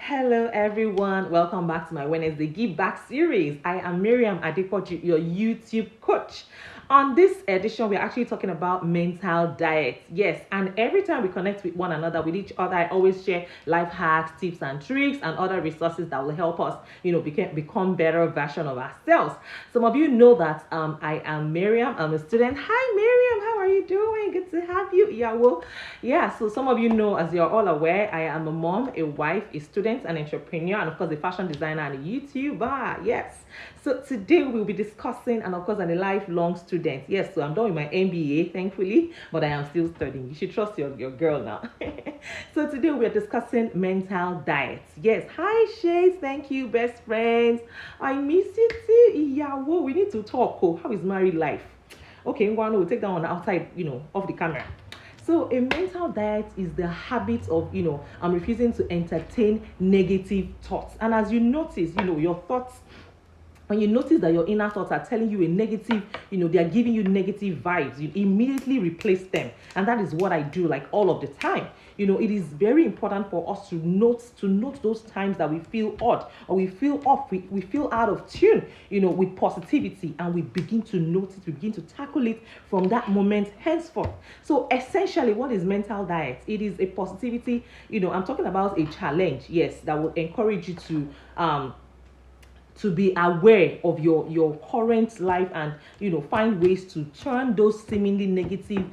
Hello, everyone. Welcome back to my Wednesday Give Back series. I am Miriam Adepoju, your YouTube coach. On this edition, we're actually talking about mental diet. Yes, and every time we connect with one another, with each other, I always share life hacks, tips, and tricks, and other resources that will help us, become better version of ourselves. Some of you know that I am Miriam. I'm a student. Hi, Miriam. How are you doing? Good to have you. So some of you know, as you're all aware, I am a mom, a wife, a student, an entrepreneur, and of course, a fashion designer and a YouTuber. Yes. So today we'll be discussing, and of course, I'm a lifelong student. Yes, so I'm done with my MBA, thankfully, but I am still studying. You should trust your girl now. So today we're discussing mental diet. Yes. Hi, Shay. Thank you, best friends. I miss you too. Yeah, whoa, we need to talk. Oh, how is married life? Okay, we'll take that one outside, off the camera. So a mental diet is the habit of, I'm refusing to entertain negative thoughts. And as you notice, your thoughts, when you notice that your inner thoughts are telling you a negative, they are giving you negative vibes, you immediately replace them. And that is what I do, like, all of the time. It is very important for us to note those times that we feel odd, or we feel off, we feel out of tune, with positivity, and we begin to notice, we begin to tackle it from that moment henceforth. So essentially, what is mental diet? It is a positivity, I'm talking about a challenge, yes, that will encourage you to be aware of your current life, and find ways to turn those seemingly negative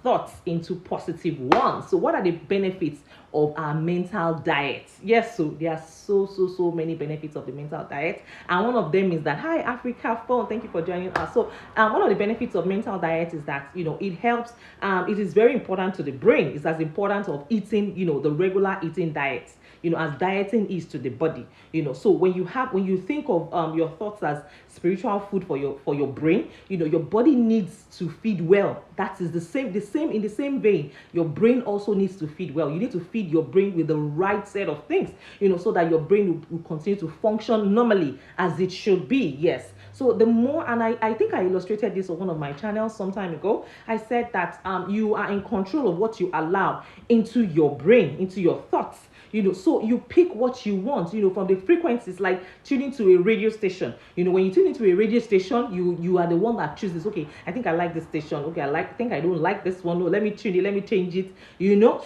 thoughts into positive ones. So what are the benefits of our mental diet? Yes, so there are so many benefits of the mental diet, and one of them is that, hi Africa phone, thank you for joining us. So one of the benefits of mental diet is that it helps, it is very important to the brain. It's as important of eating, the regular eating diet, as dieting is to the body. So when you think of your thoughts as spiritual food for your brain, your body needs to feed well. That is the same in the same vein. Your brain also needs to feed well. You need to feed your brain with the right set of things, so that your brain will continue to function normally as it should be. Yes. So the more, and I think I illustrated this on one of my channels some time ago. I said that you are in control of what you allow into your brain, into your thoughts. So you pick what you want, from the frequencies, like tuning to a radio station. When you tune into a radio station, you are the one that chooses. Okay, I think I like this station. Okay, think I don't like this one. No, let me tune it, let me change it.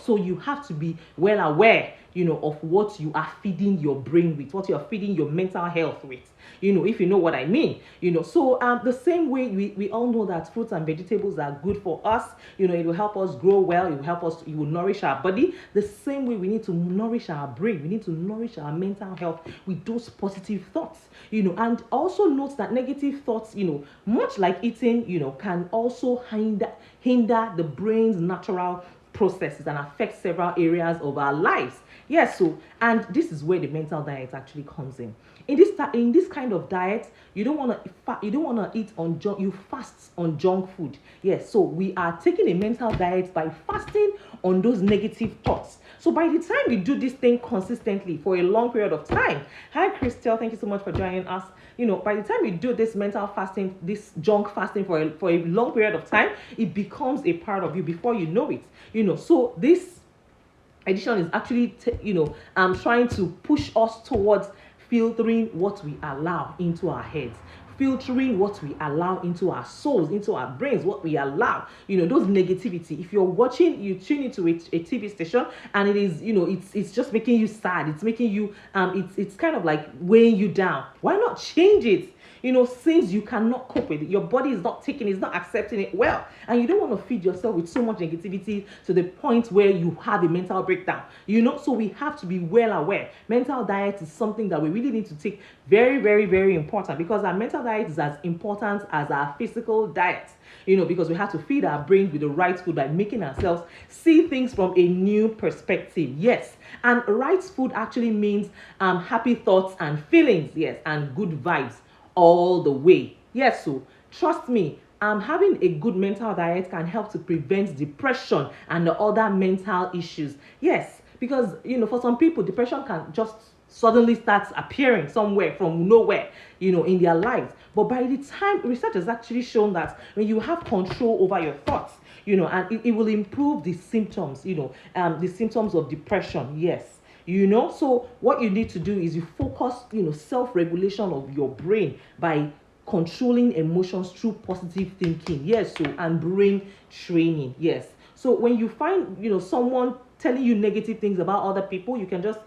So you have to be well aware, of what you are feeding your brain with, what you are feeding your mental health with, if you know what I mean. So the same way we all know that fruits and vegetables are good for us. It will help us grow well, it will help us, it will nourish our body. The same way we need to nourish our brain, we need to nourish our mental health with those positive thoughts. And also note that negative thoughts, much like eating, can also hinder the brain's natural processes and affect several areas of our lives. Yes, so, and this is where the mental diet actually comes in. In this kind of diet, you don't want to eat on junk. You fast on junk food. Yes, so we are taking a mental diet by fasting on those negative thoughts. So by the time we do this thing consistently for a long period of time, hi Christelle, thank you so much for joining us. By the time we do this mental fasting, this junk fasting for a long period of time, it becomes a part of you before you know it. So this edition is actually trying to push us towards filtering what we allow into our heads, filtering what we allow into our souls, into our brains, what we allow, those negativity. If you're watching, you tune into a TV station, and it is, it's just making you sad, it's making you it's kind of like weighing you down. Why not change it? Since you cannot cope with it, your body is not taking, it's not accepting it well, and you don't want to feed yourself with so much negativity to the point where you have a mental breakdown. So we have to be well aware. Mental diet is something that we really need to take very, very, very important, because our mental diet is as important as our physical diet. Because we have to feed our brains with the right food by making ourselves see things from a new perspective. Yes, and right food actually means happy thoughts and feelings. Yes, and good vibes all the way. Yes, so trust me, having a good mental diet can help to prevent depression and the other mental issues. Yes, because for some people, depression can just suddenly start appearing somewhere from nowhere, in their lives. But by the time, research has actually shown that when you have control over your thoughts, and it will improve the symptoms, the symptoms of depression. Yes. So what you need to do is you focus, self-regulation of your brain by controlling emotions through positive thinking. Yes, so and brain training. Yes. So when you find, someone telling you negative things about other people, you can just,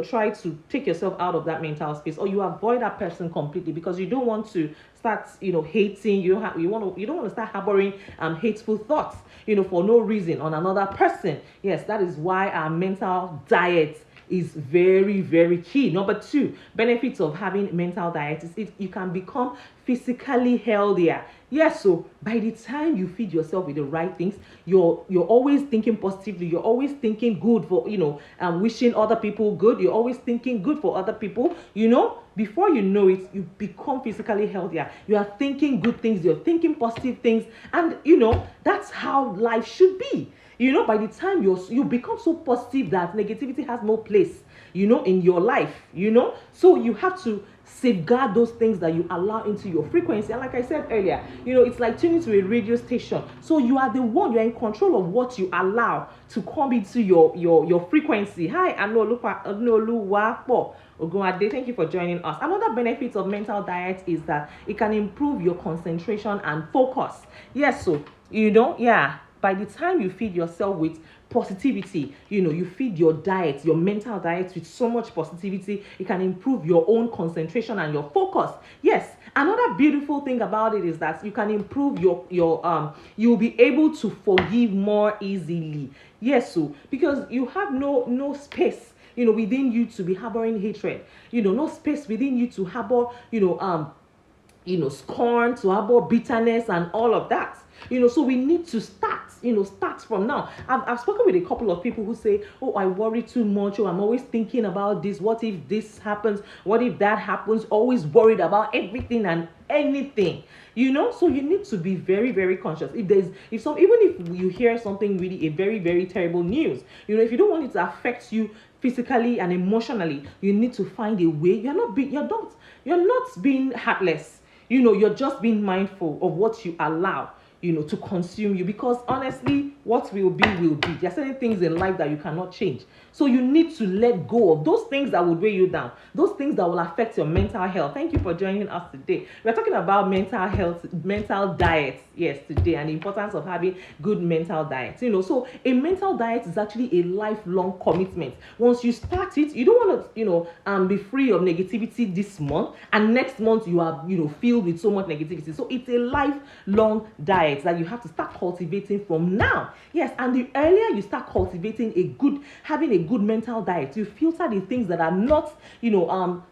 try to take yourself out of that mental space, or you avoid that person completely, because you don't want to start, hating. You don't want to start harboring hateful thoughts, for no reason on another person. Yes, that is why our mental diet is very, very key. Number two, benefits of having mental diet is you can become physically healthier. Yes, so by the time you feed yourself with the right things, you're always thinking positively. You're always thinking good for, wishing other people good. You're always thinking good for other people. Before you know it, you become physically healthier. You are thinking good things. You're thinking positive things, and that's how life should be. By the time you become so positive that negativity has no place, in your life. So you have to safeguard those things that you allow into your frequency. And like I said earlier, it's like tuning to a radio station. So you're in control of what you allow to come into your frequency. Hi, Anoluwapo Ogunade, thank you for joining us. Another benefit of mental diet is that it can improve your concentration and focus. Yes, so by the time you feed yourself with positivity, you feed your diet, your mental diet with so much positivity, it can improve your own concentration and your focus. Yes, another beautiful thing about it is that you can improve you'll be able to forgive more easily. Yes, so because you have no space, within you to be harboring hatred, no space within you to harbor, scorn, to harbor bitterness and all of that. So we need to start from now. I've spoken with a couple of people who say, oh, I worry too much. Oh, I'm always thinking about this. What if this happens? What if that happens? Always worried about everything and anything. So you need to be very, very conscious. Even if you hear something really, a very, very terrible news, if you don't want it to affect you physically and emotionally, you need to find a way. You're not being heartless. You're just being mindful of what you allow, to consume you, because honestly, what will be will be. There are certain things in life that you cannot change. So you need to let go of those things that will weigh you down, those things that will affect your mental health. Thank you for joining us today. We're talking about mental health, mental diet, yes, today, and the importance of having good mental diet. So a mental diet is actually a lifelong commitment. Once you start it, you don't want to, be free of negativity this month, and next month you are, filled with so much negativity. So it's a lifelong diet that you have to start cultivating from now. Yes, and the earlier you start cultivating having a good mental diet, you filter the things that are not,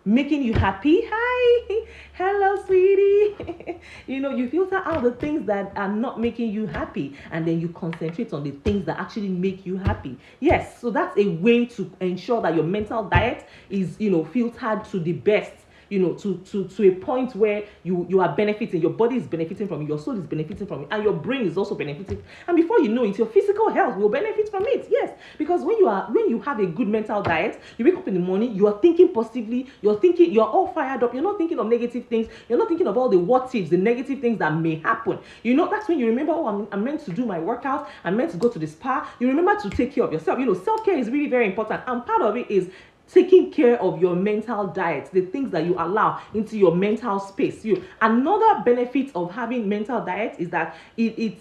making you happy. Hi, hello, sweetie. You filter out the things that are not making you happy, and then you concentrate on the things that actually make you happy. Yes, so that's a way to ensure that your mental diet is, filtered to the best, to a point where you are benefiting. Your body is benefiting from it, your soul is benefiting from it, and your brain is also benefiting. And before you know it, your physical health will benefit from it. Yes, because when you have a good mental diet, you wake up in the morning, you are thinking positively, you're all fired up, you're not thinking of negative things, you're not thinking of all the what ifs, the negative things that may happen. That's when you remember, oh, I'm meant to do my workout, I'm meant to go to the spa. You remember to take care of yourself. Self-care is really very important, and part of it is taking care of your mental diet, the things that you allow into your mental space. Another benefit of having mental diet is that it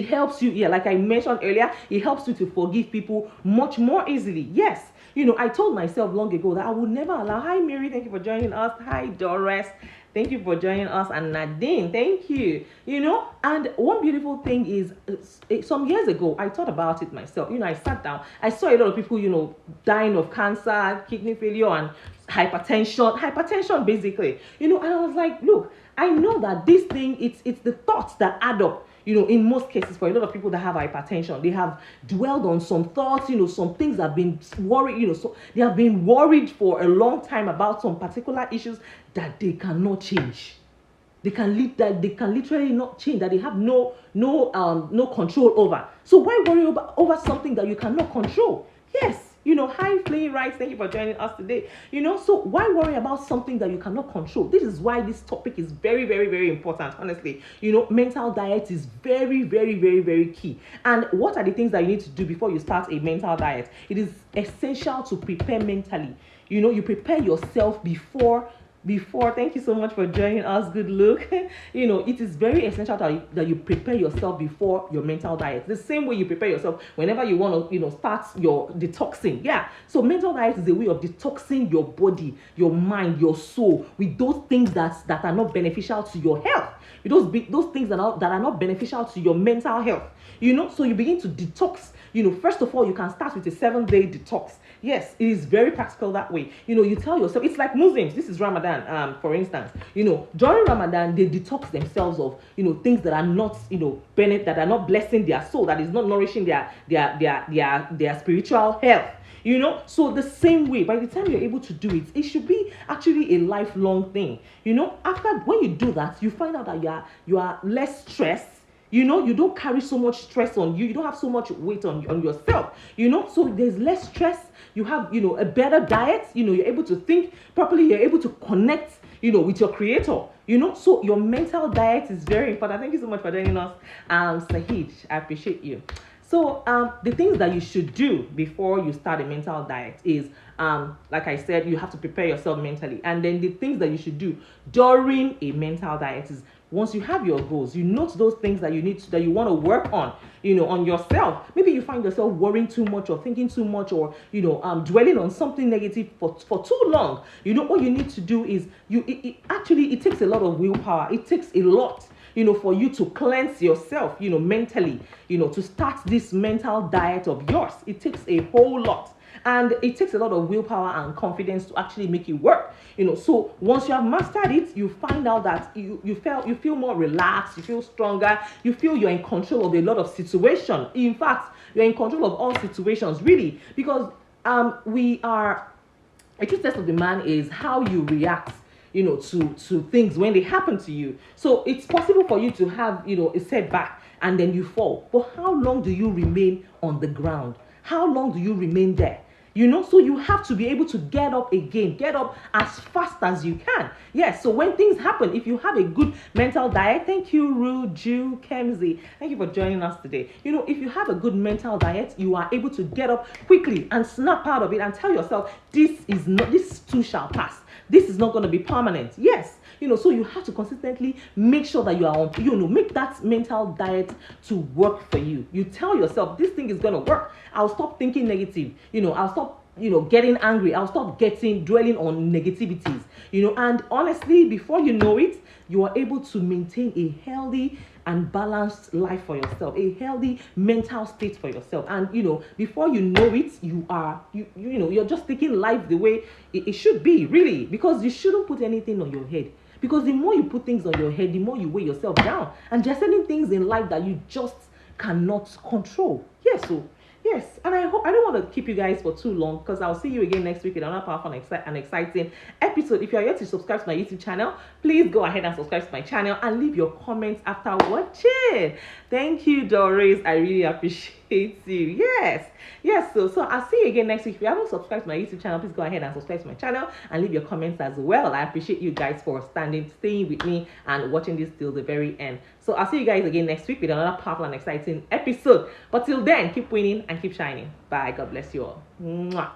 helps you, like I mentioned earlier, it helps you to forgive people much more easily. Yes, I told myself long ago that I would never allow. Hi, Mary, thank you for joining us. Hi, Doris. Thank you for joining us. And Nadine, thank you. And one beautiful thing is, some years ago, I thought about it myself. I sat down, I saw a lot of people, dying of cancer, kidney failure, and hypertension basically. And I was like, look, I know that this thing, it's the thoughts that add up. In most cases, for a lot of people that have hypertension, they have dwelled on some thoughts, some things have been worried, so they have been worried for a long time about some particular issues that they cannot change. They can literally not change, that they have no control over. So why worry over something that you cannot control? Yes, Hi, Flay Rice. Thank you for joining us today. So why worry about something that you cannot control? This is why this topic is very, very, very important, honestly. Mental diet is very, very, very, very key. And what are the things that you need to do before you start a mental diet? It is essential to prepare mentally. You prepare yourself before. Thank you so much for joining us. Good look. It is very essential that you prepare yourself before your mental diet, the same way you prepare yourself whenever you want to start your detoxing. Yeah, so mental diet is a way of detoxing your body, your mind, your soul with those things that are not beneficial to your health, with those things that are not beneficial to your mental health. So you begin to detox. First of all, you can start with a 7-day detox. Yes, it is very practical that way. You tell yourself, it's like Muslims. This is Ramadan, for instance. During Ramadan, they detox themselves of things that are not that are not blessing their soul, that is not nourishing their spiritual health. So the same way, by the time you're able to do it, it should be actually a lifelong thing. After when you do that, you find out that you are less stressed. You don't carry so much stress on you. You don't have so much weight on yourself. So there's less stress. You have a better diet. You're able to think properly. You're able to connect with your creator. So your mental diet is very important. Thank you so much for joining us, Sahid. I appreciate you. So the things that you should do before you start a mental diet is, like I said, you have to prepare yourself mentally. And then the things that you should do during a mental diet is, once you have your goals, you note those things that you want to work on, on yourself. Maybe you find yourself worrying too much or thinking too much, or dwelling on something negative for too long. What you need to do is it takes a lot of willpower. It takes a lot for you to cleanse yourself, mentally, to start this mental diet of yours. It takes a whole lot. And it takes a lot of willpower and confidence to actually make it work. So once you have mastered it, you find out that you feel more relaxed, you feel stronger, you feel you're in control of a lot of situations. In fact, you're in control of all situations, really, because a true test of the man is how you react to things when they happen to you. So it's possible for you to have a setback and then you fall, but how long do you remain on the ground? How long do you remain there? So you have to be able to get up again, get up as fast as you can. Yes, so when things happen, if you have a good mental diet, thank you, Ruju Kemzi. Thank you for joining us today. If you have a good mental diet, you are able to get up quickly and snap out of it and tell yourself, this too shall pass. This is not going to be permanent. Yes. So you have to consistently make sure that you are on, make that mental diet to work for you. You tell yourself, this thing is going to work. I'll stop thinking negative. I'll stop, getting angry. I'll stop dwelling on negativities, and honestly, before you know it, you are able to maintain a healthy and balanced life for yourself, a healthy mental state for yourself. And before you know it, you're just taking life the way it should be, really, because you shouldn't put anything on your head. Because the more you put things on your head, the more you weigh yourself down. And there are certain things in life that you just cannot control. Yes, and I don't want to keep you guys for too long, because I'll see you again next week with another powerful and exciting episode. If you are yet to subscribe to my YouTube channel, please go ahead and subscribe to my channel and leave your comments after watching. Thank you, Doris. I really appreciate you. Yes. So I'll see you again next week. If you haven't subscribed to my YouTube channel, please go ahead and subscribe to my channel and leave your comments as well. I appreciate you guys for staying with me and watching this till the very end. So I'll see you guys again next week with another powerful and exciting episode. But till then, keep winning and keep shining. Bye. God bless you all. Mwah.